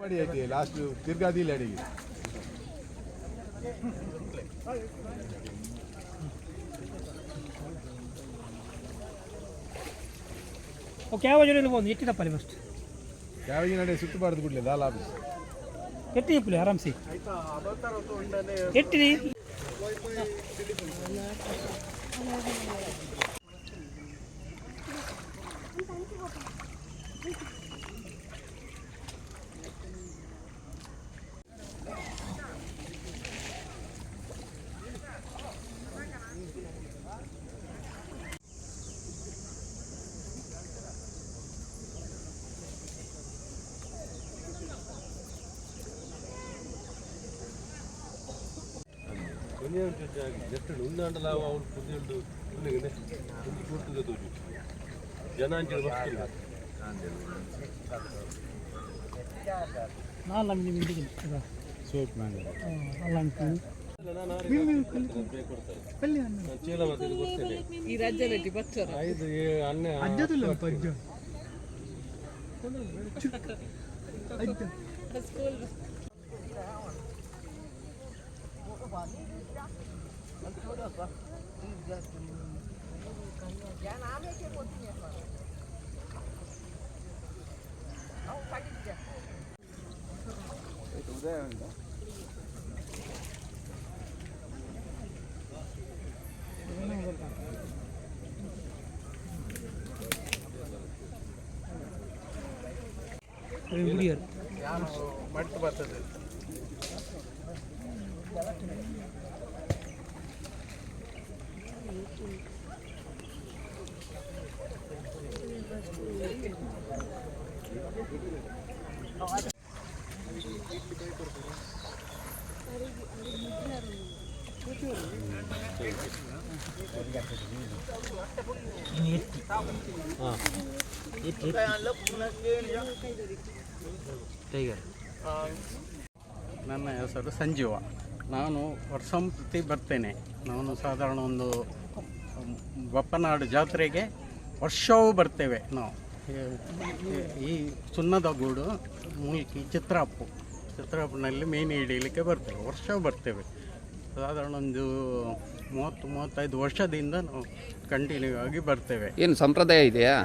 ಮಾಡಿ ಐತಿ ಲಾಸ್ಟ್ ತಿರ್ಗಾದಿಲ್ಲ ಅಡಿಗೆ ಓಕೆ ಯಾವ ಜನ ಒಂದು ಎಟ್ಟಿ ತಪ್ಪಲಿ ಫಸ್ಟ್ ಯಾವ ನಡೆ ಸುತ್ತಬಾರ್ದು ಬಿಡ್ಲಿ ದಾಲ್ ಆಫೀಸ್ ಎಟ್ಟಿ ಇಪ್ಪಲಿ ಆರಾಮ್ಸಿ ಎಟ್ಟಿ ಈ ರಾಜ್ಯದಲ್ಲಿ ಬರ್ತಾರೆ ಮಟ್ಟು ಬರ್ತದೆ ನನ್ನ ಹೆಸರು ಸಂಜೀವ. ನಾನು ವರ್ಷಂಪ್ರತಿ ಬರ್ತೇನೆ. ನಾನು ಸಾಧಾರಣ ಒಂದು ಬಪ್ಪನಾಡು ಜಾತ್ರೆಗೆ ವರ್ಷವೂ ಬರ್ತೇವೆ ನಾವು. ಈ ಸುಣ್ಣದ ಗೂಡು ಮೂಲ್ಕಿ ಚಿತ್ರಾಪುನಲ್ಲಿ ಮೀನು ಹಿಡೀಲಿಕ್ಕೆ ಬರ್ತೇವೆ. ವರ್ಷವೂ ಬರ್ತೇವೆ. ಸಾಧಾರಣ ಒಂದು 30-35 ವರ್ಷದಿಂದ ನಾವು ಕಂಟಿನ್ಯೂ ಆಗಿ ಬರ್ತೇವೆ. ಏನು ಸಂಪ್ರದಾಯ ಇದೆಯಾ?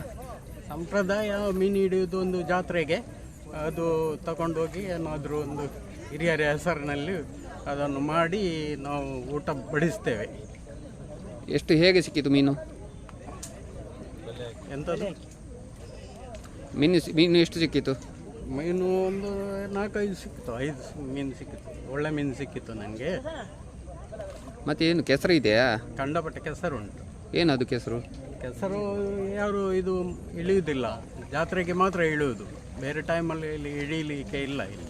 ಸಂಪ್ರದಾಯ ಮೀನು ಹಿಡಿಯೋದು ಒಂದು ಜಾತ್ರೆಗೆ ಅದು ತಗೊಂಡೋಗಿ ಏನಾದರೂ ಒಂದು ಹಿರಿಯರ ಹೆಸರಿನಲ್ಲಿ ಅದನ್ನು ಮಾಡಿ ನಾವು ಊಟ ಬಡಿಸ್ತೇವೆ. ಎಷ್ಟು ಹೇಗೆ ಸಿಕ್ಕಿತು ಮೀನು? ಎಂಥದ್ದು ಮೀನು ಎಷ್ಟು ಸಿಕ್ಕಿತು? ಮೀನು ಒಂದು 4-5 ಸಿಕ್ಕಿತು. 5 ಮೀನು ಸಿಕ್ಕಿತು. ಒಳ್ಳೆ ಮೀನು ಸಿಕ್ಕಿತ್ತು ನನಗೆ. ಮತ್ತೆ ಏನು ಕೆಸರು ಇದೆಯಾ? ಕಂಡಪಟ್ಟೆ ಕೆಸರು ಉಂಟು. ಏನದು ಕೆಸರು? ಕೆಸರು ಯಾರು ಇದು ಇಳಿಯುವುದಿಲ್ಲ, ಜಾತ್ರೆಗೆ ಮಾತ್ರ ಇಳಿಯುವುದು. ಬೇರೆ ಟೈಮಲ್ಲಿ ಇಲ್ಲಿ ಇಳೀಲಿಕ್ಕೆ ಇಲ್ಲ ಇಲ್ಲಿ.